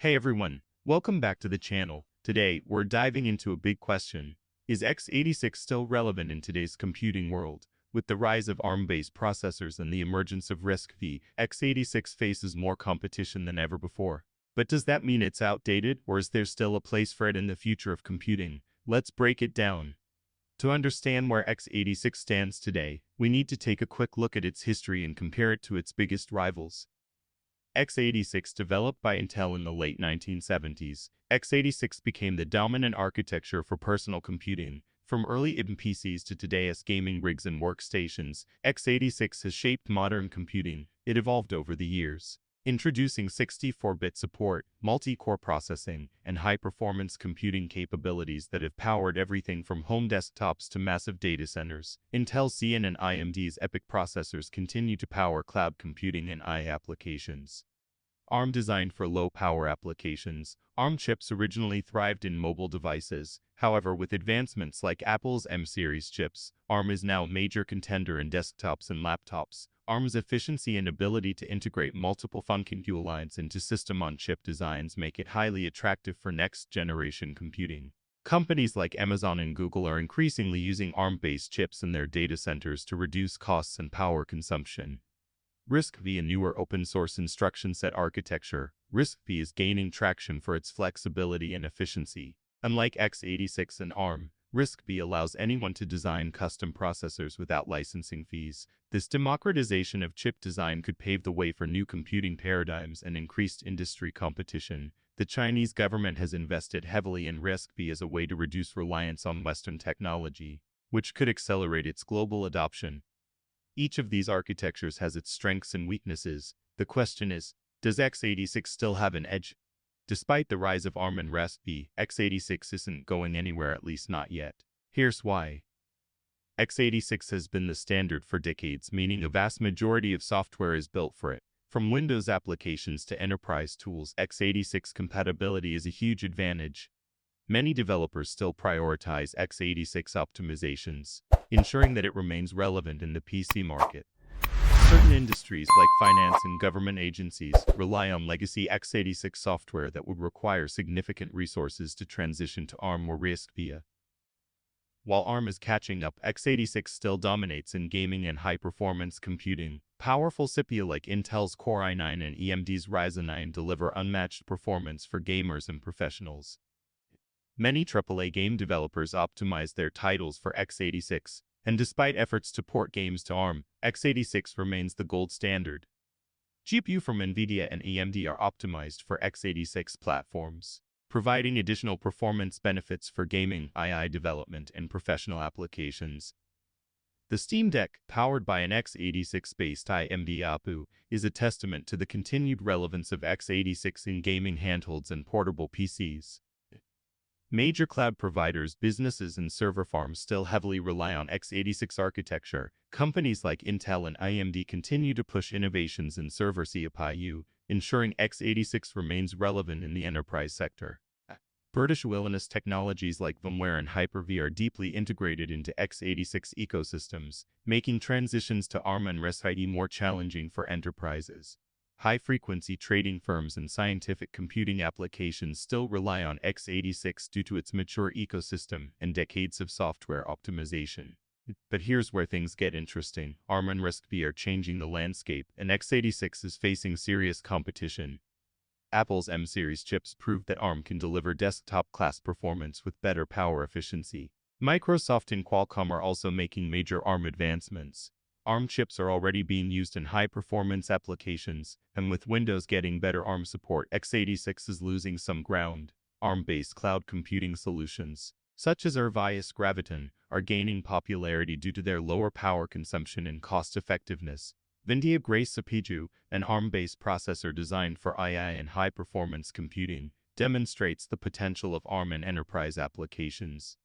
Hey everyone, welcome back to the channel. Today, we're diving into a big question. Is x86 still relevant in today's computing world? With the rise of ARM-based processors and the emergence of RISC-V, x86 faces more competition than ever before. But does that mean it's outdated, or is there still a place for it in the future of computing? Let's break it down. To understand where x86 stands today, we need to take a quick look at its history and compare it to its biggest rivals. X86 developed by Intel in the late 1970s, x86 became the dominant architecture for personal computing. From early IBM PCs to today's gaming rigs and workstations, x86 has shaped modern computing. It evolved over the years, introducing 64-bit support, multi-core processing, and high-performance computing capabilities that have powered everything from home desktops to massive data centers. Intel's Xeon and AMD's EPYC processors continue to power cloud computing and AI applications. ARM designed for low-power applications, ARM chips originally thrived in mobile devices. However, with advancements like Apple's M-series chips, ARM is now a major contender in desktops and laptops. ARM's efficiency and ability to integrate multiple functional lines into system-on-chip designs make it highly attractive for next-generation computing. Companies like Amazon and Google are increasingly using ARM-based chips in their data centers to reduce costs and power consumption. RISC-V, a newer open-source instruction set architecture, RISC-V is gaining traction for its flexibility and efficiency. Unlike x86 and ARM, RISC-V allows anyone to design custom processors without licensing fees. This democratization of chip design could pave the way for new computing paradigms and increased industry competition. The Chinese government has invested heavily in RISC-V as a way to reduce reliance on Western technology, which could accelerate its global adoption. Each of these architectures has its strengths and weaknesses. The question is, does x86 still have an edge? Despite the rise of ARM and RISC-V, x86 isn't going anywhere, at least not yet. Here's why. x86 has been the standard for decades, meaning a vast majority of software is built for it. From Windows applications to enterprise tools, x86 compatibility is a huge advantage. Many developers still prioritize x86 optimizations, ensuring that it remains relevant in the PC market. Certain industries like finance and government agencies rely on legacy x86 software that would require significant resources to transition to ARM or RISC-V. While ARM is catching up, x86 still dominates in gaming and high-performance computing. Powerful CPU like Intel's Core i9 and AMD's Ryzen 9 deliver unmatched performance for gamers and professionals. Many AAA game developers optimize their titles for x86, and despite efforts to port games to ARM, x86 remains the gold standard. GPU from NVIDIA and AMD are optimized for x86 platforms, providing additional performance benefits for gaming, AI development, and professional applications. The Steam Deck, powered by an x86-based AMD APU, is a testament to the continued relevance of x86 in gaming handhelds and portable PCs. Major cloud providers, businesses, and server farms still heavily rely on x86 architecture. Companies like Intel and AMD continue to push innovations in server CPU, ensuring x86 remains relevant in the enterprise sector. British wilderness technologies like VMware and Hyper-V are deeply integrated into x86 ecosystems, making transitions to ARM and RISC-V more challenging for enterprises. High-frequency trading firms and scientific computing applications still rely on x86 due to its mature ecosystem and decades of software optimization. But here's where things get interesting. ARM and RISC-V are changing the landscape, and x86 is facing serious competition. Apple's M-series chips prove that ARM can deliver desktop-class performance with better power efficiency. Microsoft and Qualcomm are also making major ARM advancements. ARM chips are already being used in high-performance applications, and with Windows getting better ARM support, x86 is losing some ground. ARM-based cloud computing solutions, such as Arvias Graviton, are gaining popularity due to their lower power consumption and cost-effectiveness. NVIDIA Grace CPU, an ARM-based processor designed for AI and high-performance computing, demonstrates the potential of ARM in enterprise applications.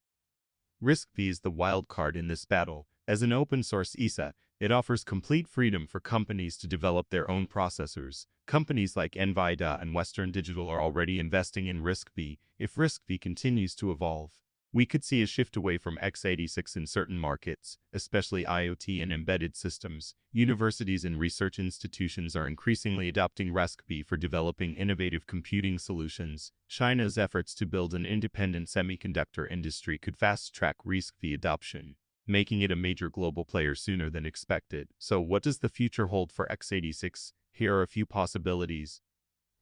RISC-V is the wild card in this battle. As an open-source ISA, it offers complete freedom for companies to develop their own processors. Companies like NVIDIA and Western Digital are already investing in RISC-V. If RISC-V continues to evolve, We could see a shift away from x86 in certain markets, especially IoT and embedded systems. Universities and research institutions are increasingly adopting RISC-V for developing innovative computing solutions. China's efforts to build an independent semiconductor industry could fast-track RISC-V adoption, making it a major global player sooner than expected. So what does the future hold for x86? Here are a few possibilities.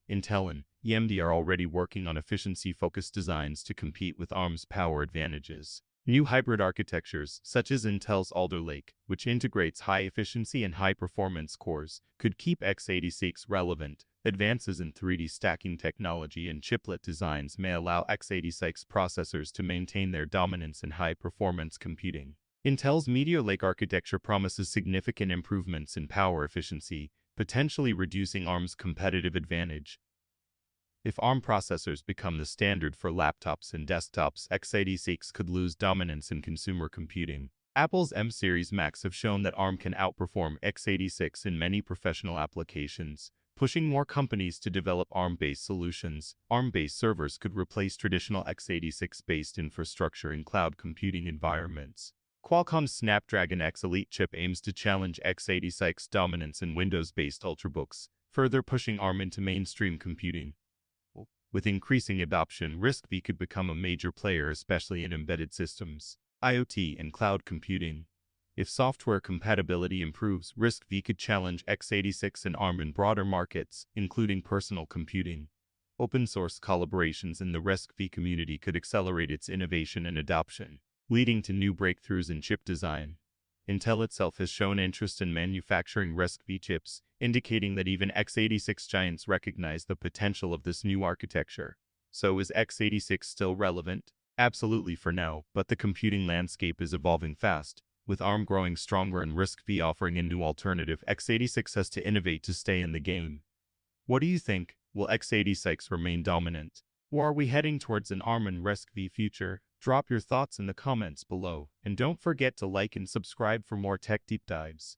Intel and AMD are already working on efficiency-focused designs to compete with ARM's power advantages. New hybrid architectures, such as Intel's Alder Lake, which integrates high-efficiency and high-performance cores, could keep x86 relevant. Advances in 3D stacking technology and chiplet designs may allow x86 processors to maintain their dominance in high-performance computing. Intel's Meteor Lake architecture promises significant improvements in power efficiency, potentially reducing ARM's competitive advantage. If ARM processors become the standard for laptops and desktops, x86 could lose dominance in consumer computing. Apple's M-series Macs have shown that ARM can outperform x86 in many professional applications, pushing more companies to develop ARM-based solutions. ARM-based servers could replace traditional x86-based infrastructure in cloud computing environments. Qualcomm's Snapdragon X Elite chip aims to challenge x86's dominance in Windows-based ultrabooks, further pushing ARM into mainstream computing. With increasing adoption, RISC-V could become a major player, especially in embedded systems, IoT, and cloud computing. If software compatibility improves, RISC-V could challenge x86 and ARM in broader markets, including personal computing. Open-source collaborations in the RISC-V community could accelerate its innovation and adoption, leading to new breakthroughs in chip design. Intel itself has shown interest in manufacturing RISC-V chips, indicating that even x86 giants recognize the potential of this new architecture. So is x86 still relevant? Absolutely for now, but the computing landscape is evolving fast. With ARM growing stronger and RISC-V offering a new alternative, x86 has to innovate to stay in the game. What do you think? Will x86 remain dominant? Or are we heading towards an ARM and RISC-V future? Drop your thoughts in the comments below, and don't forget to like and subscribe for more tech deep dives.